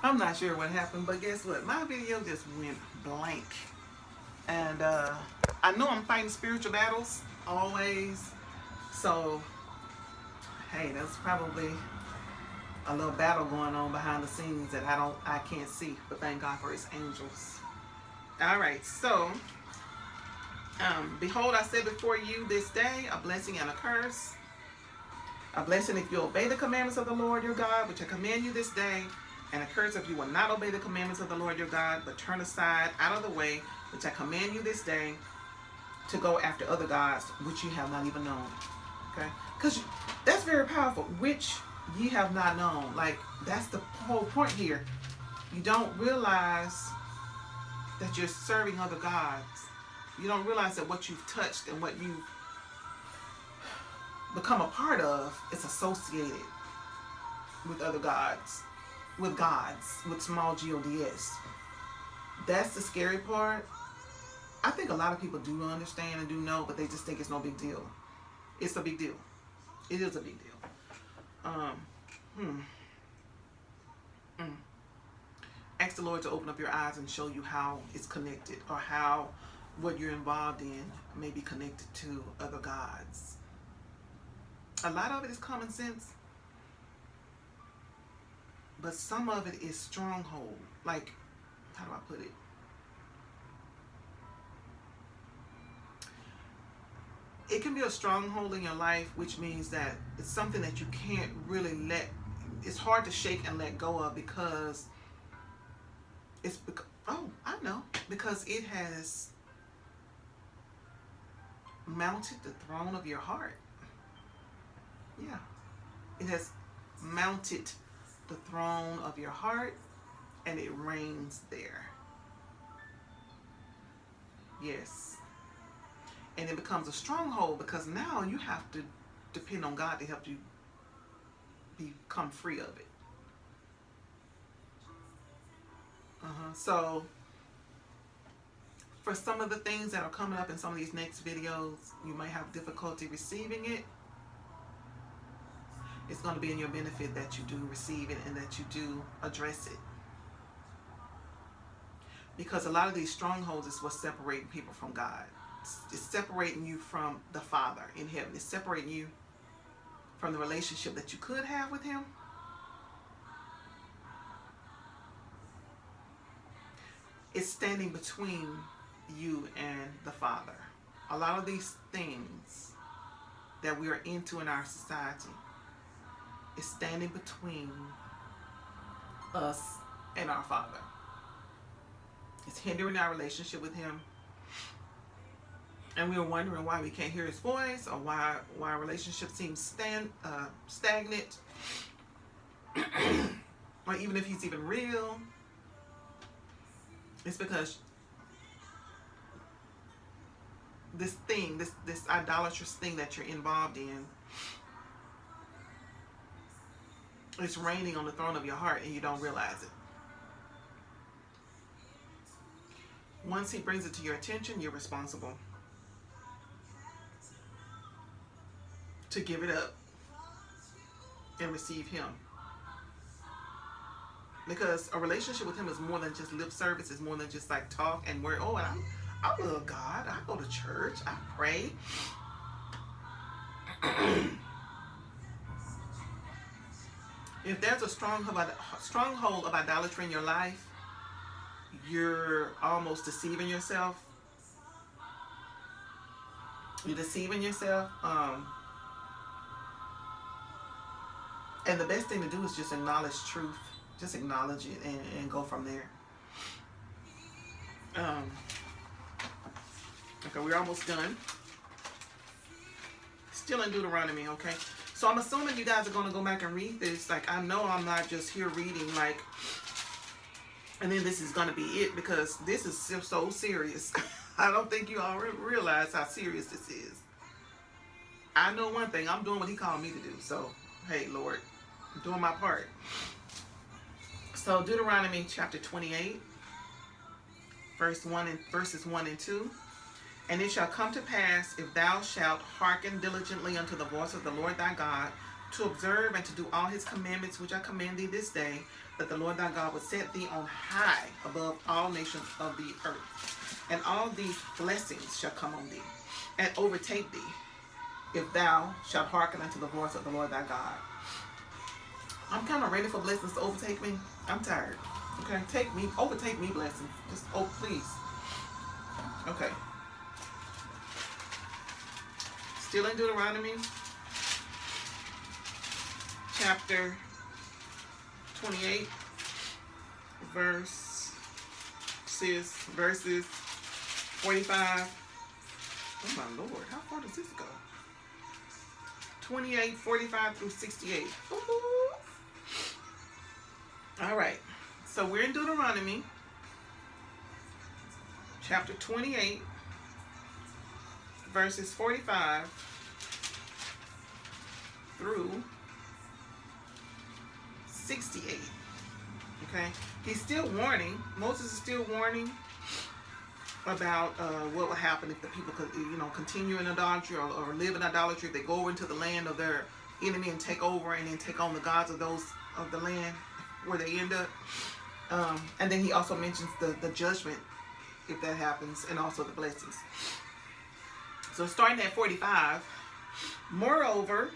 I'm not sure what happened, but guess what? My video just went blank. And I know I'm fighting spiritual battles always. So, hey, that's probably a little battle going on behind the scenes that I can't see. But thank God for his angels. All right, so behold, I set before you this day a blessing and a curse. A blessing if you obey the commandments of the Lord your God, which I command you this day, and a curse if you will not obey the commandments of the Lord your God, but turn aside out of the way, which I command you this day, to go after other gods, which you have not even known. Okay? Because that's very powerful. Which ye have not known. Like, that's the whole point here. You don't realize that you're serving other gods. You don't realize that what you've touched and what you've become a part of is associated with other gods, with small gods. That's the scary part. I think a lot of people do understand and do know, but they just think it's no big deal. It's a big deal. It is a big deal. Ask the Lord to open up your eyes and show you how it's connected, or how what you're involved in may be connected to other gods. A lot of it is common sense, but some of it is stronghold. Like, how do I put it? It can be a stronghold in your life, which means that it's something that you can't really it's hard to shake and let go of, because because it has mounted the throne of your heart. Yeah. It has mounted the throne of your heart, and it reigns there. Yes. And it becomes a stronghold, because now you have to depend on God to help you become free of it. So, for some of the things that are coming up in some of these next videos, you might have difficulty receiving it. It's going to be in your benefit that you do receive it and that you do address it. Because a lot of these strongholds is what's separating people from God. It's separating you from the Father in heaven. It's separating you from the relationship that you could have with Him. It's standing between you and the Father. A lot of these things that we are into in our society is standing between us and our Father. It's hindering our relationship with Him. And we are wondering why we can't hear His voice, or why our relationship seems stagnant, or even if He's even real. It's because this idolatrous thing that you're involved in, it's reigning on the throne of your heart, and you don't realize it. Once He brings it to your attention, you're responsible to give it up and receive Him. Because a relationship with Him is more than just lip service. It's more than just like talk and word. Oh, and I love God. I go to church. I pray. If there's a stronghold of idolatry in your life, you're almost deceiving yourself. You're deceiving yourself. And the best thing to do is just acknowledge truth. Just acknowledge it and go from there. Okay, we're almost done. Still in Deuteronomy, okay? So I'm assuming you guys are going to go back and read this. Like, I know I'm not just here reading, like, and then this is going to be it, because this is so serious. I don't think you all realize how serious this is. I know one thing. I'm doing what He called me to do. So, hey, Lord, I'm doing my part. So Deuteronomy chapter 28, verses 1 and 2. And it shall come to pass, if thou shalt hearken diligently unto the voice of the Lord thy God, to observe and to do all his commandments which I command thee this day, that the Lord thy God will set thee on high above all nations of the earth. And all these blessings shall come on thee, and overtake thee, if thou shalt hearken unto the voice of the Lord thy God. I'm kind of ready for blessings to overtake me. I'm tired. Okay, overtake me blessings. Just, oh, please. Okay. Still in Deuteronomy, chapter 28, verses 45. Oh my Lord, how far does this go? 28, 45 through 68. Ooh. All right, so we're in Deuteronomy, chapter 28, verses 45 through 68. Okay, he's still warning. Moses is still warning about what will happen if the people could, continue in idolatry or live in idolatry. If they go into the land of their enemy and take over and then take on the gods of those of the land where they end up. And then he also mentions the judgment if that happens, and also the blessings. So starting at 45, moreover,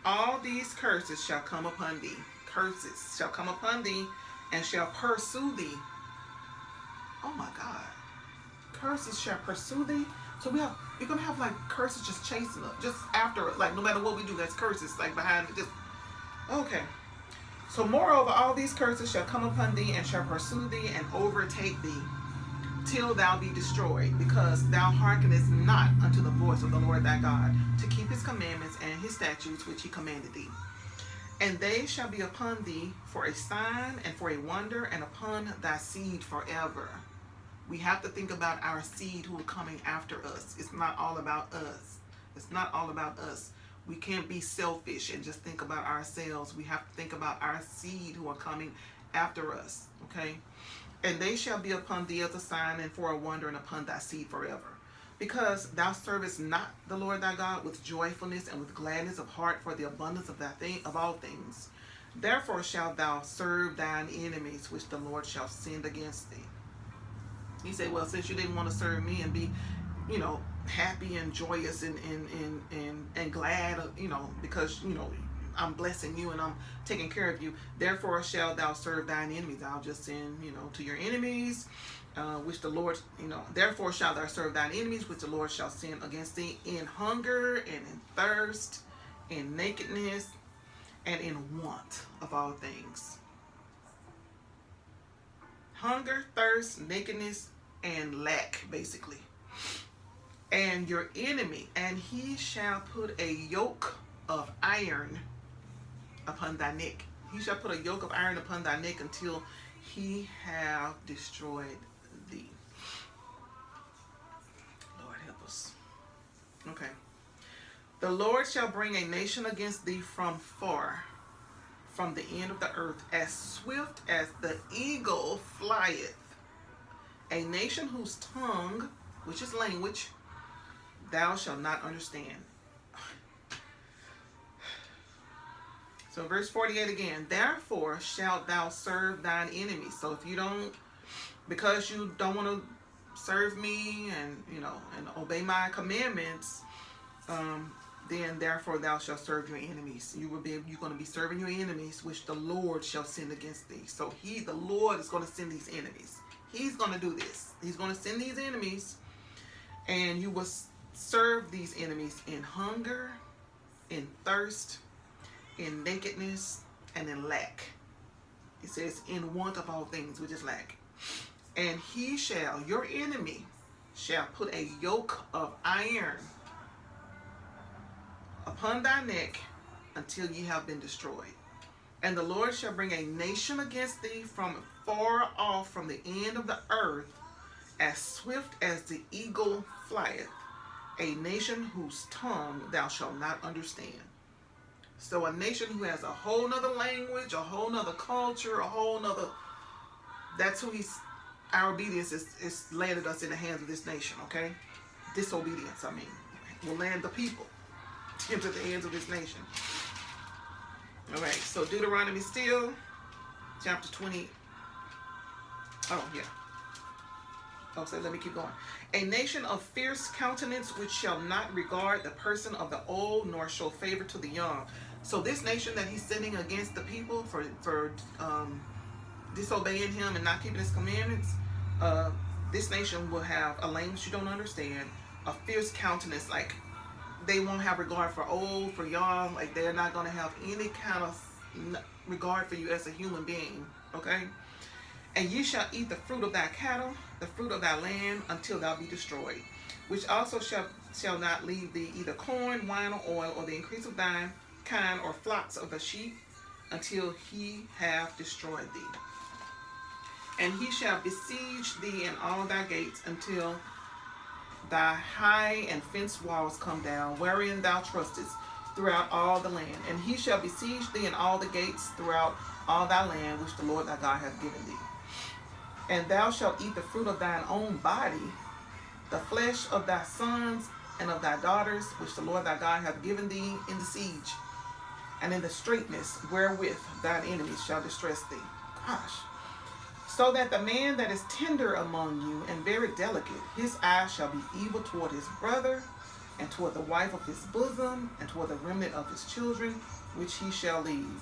all these curses shall come upon thee. Curses shall come upon thee and shall pursue thee. Oh my God. Curses shall pursue thee. So you're gonna have like curses just chasing us, just after it. Like no matter what we do, that's curses like behind it. Just okay. So moreover, all these curses shall come upon thee and shall pursue thee and overtake thee, till thou be destroyed, because thou hearkenest not unto the voice of the Lord thy God, to keep his commandments and his statutes which he commanded thee. And they shall be upon thee for a sign and for a wonder, and upon thy seed forever. We have to think about our seed who are coming after us. It's not all about us. It's not all about us. We can't be selfish and just think about ourselves. We have to think about our seed who are coming after us. Okay? And they shall be upon thee as a sign and for a wonder, and upon thy seed forever. Because thou servest not the Lord thy God with joyfulness and with gladness of heart for the abundance of of all things. Therefore shalt thou serve thine enemies, which the Lord shall send against thee. He said, well, since you didn't want to serve me and be, happy and joyous and glad, because, I'm blessing you and I'm taking care of you. Therefore shalt thou serve thine enemies. I'll just send, to your enemies, which the Lord, therefore shalt thou serve thine enemies, which the Lord shall send against thee in hunger and in thirst, in nakedness, and in want of all things. Hunger, thirst, nakedness, and lack, basically. And your enemy, and he shall put a yoke of iron upon thy neck. He shall put a yoke of iron upon thy neck until he have destroyed thee. Lord help us. Okay. The Lord shall bring a nation against thee from far, from the end of the earth, as swift as the eagle flieth. A nation whose tongue, which is language, thou shalt not understand. So verse 48 again, therefore shalt thou serve thine enemies. So if you don't, because you don't want to serve me and, and obey my commandments, then therefore thou shalt serve your enemies. You're going to be serving your enemies, which the Lord shall send against thee. So the Lord is going to send these enemies. He's going to do this. He's going to send these enemies, and you will serve these enemies in hunger, in thirst, in nakedness, and in lack. It says in want of all things, which is lack. And your enemy shall put a yoke of iron upon thy neck until ye have been destroyed. And the Lord shall bring a nation against thee from far off, from the end of the earth, as swift as the eagle flieth, a nation whose tongue thou shalt not understand. So a nation who has a whole nother language, a whole nother culture, that's who our obedience is landed us in the hands of this nation, okay? Disobedience, will land the people into the hands of this nation. All right, so Deuteronomy still, chapter 20. Oh, yeah. Oh, so let me keep going. A nation of fierce countenance which shall not regard the person of the old nor show favor to the young. So this nation that he's sending against the people for disobeying him and not keeping his commandments, this nation will have a language you don't understand, a fierce countenance, like they won't have regard for old, for young, like they're not going to have any kind of regard for you as a human being, okay? And ye shall eat the fruit of thy cattle, the fruit of thy land, until thou be destroyed, which also shall not leave thee either corn, wine, or oil, or the increase of thine kind, or flocks of the sheep, until he have destroyed thee. And he shall besiege thee in all thy gates, until thy high and fenced walls come down, wherein thou trustest, throughout all the land. And he shall besiege thee in all the gates throughout all thy land, which the Lord thy God hath given thee. And thou shalt eat the fruit of thine own body, the flesh of thy sons and of thy daughters, which the Lord thy God hath given thee in the siege, and in the straitness wherewith thine enemies shall distress thee. Gosh. So that the man that is tender among you and very delicate, his eye shall be evil toward his brother, and toward the wife of his bosom, and toward the remnant of his children, which he shall leave.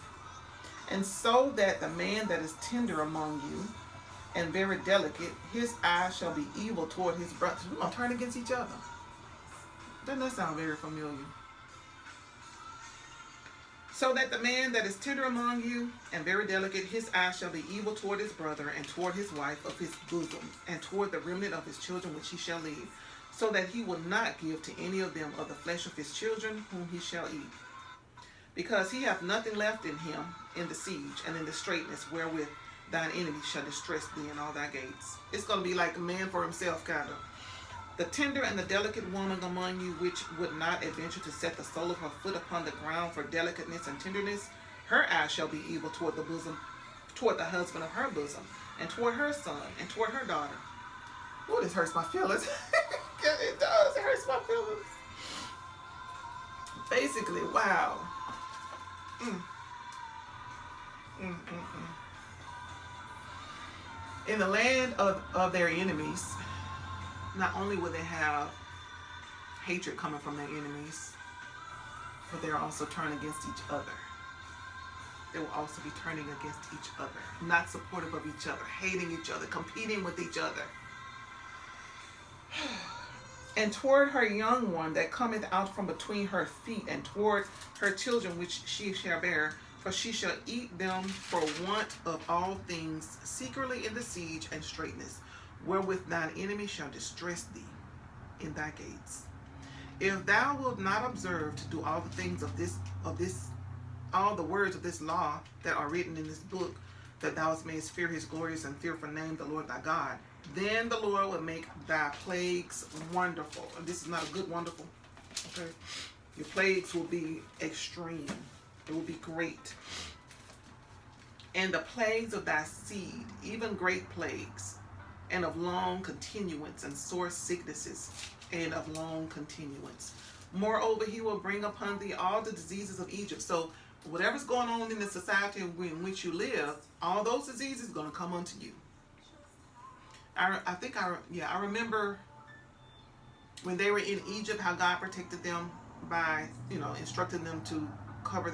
And so that the man that is tender among you and very delicate, his eye shall be evil toward his brother. We're going to turn against each other. Doesn't that sound very familiar? So that the man that is tender among you and very delicate, his eye shall be evil toward his brother, and toward his wife of his bosom, and toward the remnant of his children which he shall leave, so that he will not give to any of them of the flesh of his children whom he shall eat. Because he hath nothing left in him in the siege and in the straitness wherewith thine enemies shall distress thee in all thy gates. It's going to be like a man for himself, kind of. The tender and the delicate woman among you, which would not adventure to set the sole of her foot upon the ground for delicateness and tenderness, her eye shall be evil toward the bosom, toward the husband of her bosom, and toward her son, and toward her daughter. Oh, this hurts my feelings. It does. It hurts my feelings. Basically, wow. In the land of their enemies, not only will they have hatred coming from their enemies, but they'll also turn against each other. They will also be turning against each other, not supportive of each other, hating each other, competing with each other. And toward her young one that cometh out from between her feet, and toward her children which she shall bear, for she shall eat them for want of all things, secretly in the siege and straitness, wherewith thine enemy shall distress thee in thy gates. If thou wilt not observe to do all the things of this, all the words of this law that are written in this book, that thou mayest fear his glorious and fearful name, the Lord thy God, then the Lord will make thy plagues wonderful. And this is not a good wonderful, okay? Your plagues will be extreme. It will be great. And the plagues of thy seed, even great plagues, and of long continuance, and sore sicknesses, and of long continuance. Moreover, he will bring upon thee all the diseases of Egypt. So whatever's going on in the society in which you live, all those diseases are going to come unto you. I remember when they were in Egypt, how God protected them by, instructing them to cover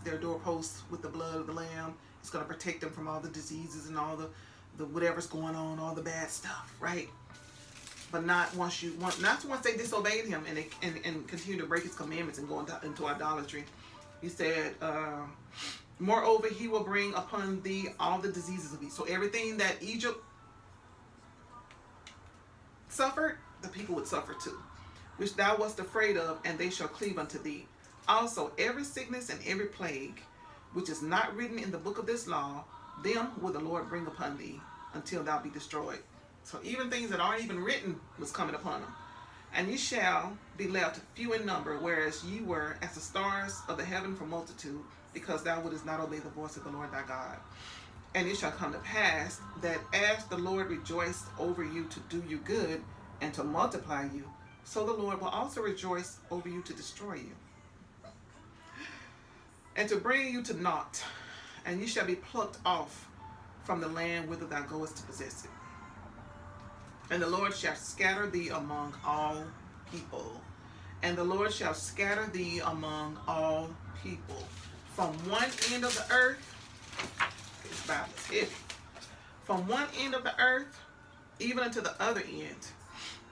their doorposts with the blood of the Lamb. It's going to protect them from all the diseases and all the whatever's going on, all the bad stuff, right? But not once they disobeyed him and continue to break his commandments and go into idolatry. He said, moreover, he will bring upon thee all the diseases of Egypt. So everything that Egypt suffered, the people would suffer too, which thou wast afraid of, and they shall cleave unto thee. Also, every sickness and every plague, which is not written in the book of this law, them will the Lord bring upon thee, until thou be destroyed. So even things that aren't even written was coming upon them. And ye shall be left few in number, whereas ye were as the stars of the heaven for multitude, because thou wouldest not obey the voice of the Lord thy God. And it shall come to pass that as the Lord rejoiced over you to do you good and to multiply you, so the Lord will also rejoice over you to destroy you. and to bring you to naught, and you shall be plucked off from the land whither thou goest to possess it. And the Lord shall scatter thee among all people. And the Lord shall scatter thee among all people. From one end of the earth, this Bible is heavy. From one end of the earth, even unto the other end.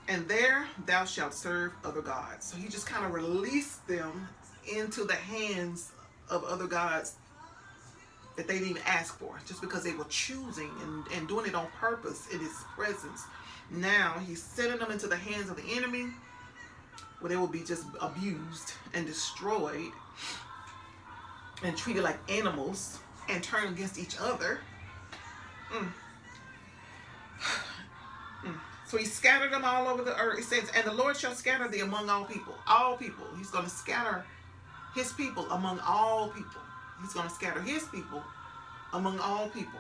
And there thou shalt serve other gods. So he just kind of released them into the hands of other gods that they didn't even ask for, just because they were choosing and doing it on purpose in his presence. Now he's sending them into the hands of the enemy, where they will be just abused and destroyed and treated like animals and turned against each other. So he scattered them all over the earth. It says, and the Lord shall scatter thee among all people. All people. He's going to scatter his people among all people. He's going to scatter his people among all people.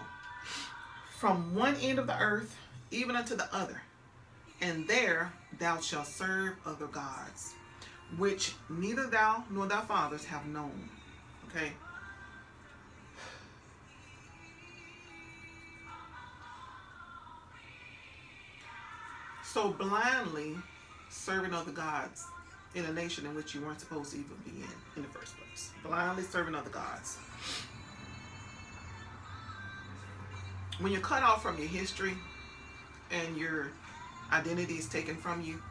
From one end of the earth, even unto the other. And there thou shalt serve other gods, which neither thou nor thy fathers have known. Okay? So blindly serving other gods in a nation in which you weren't supposed to even be in the first place. Blindly serving other gods. When you're cut off from your history and your identity is taken from you,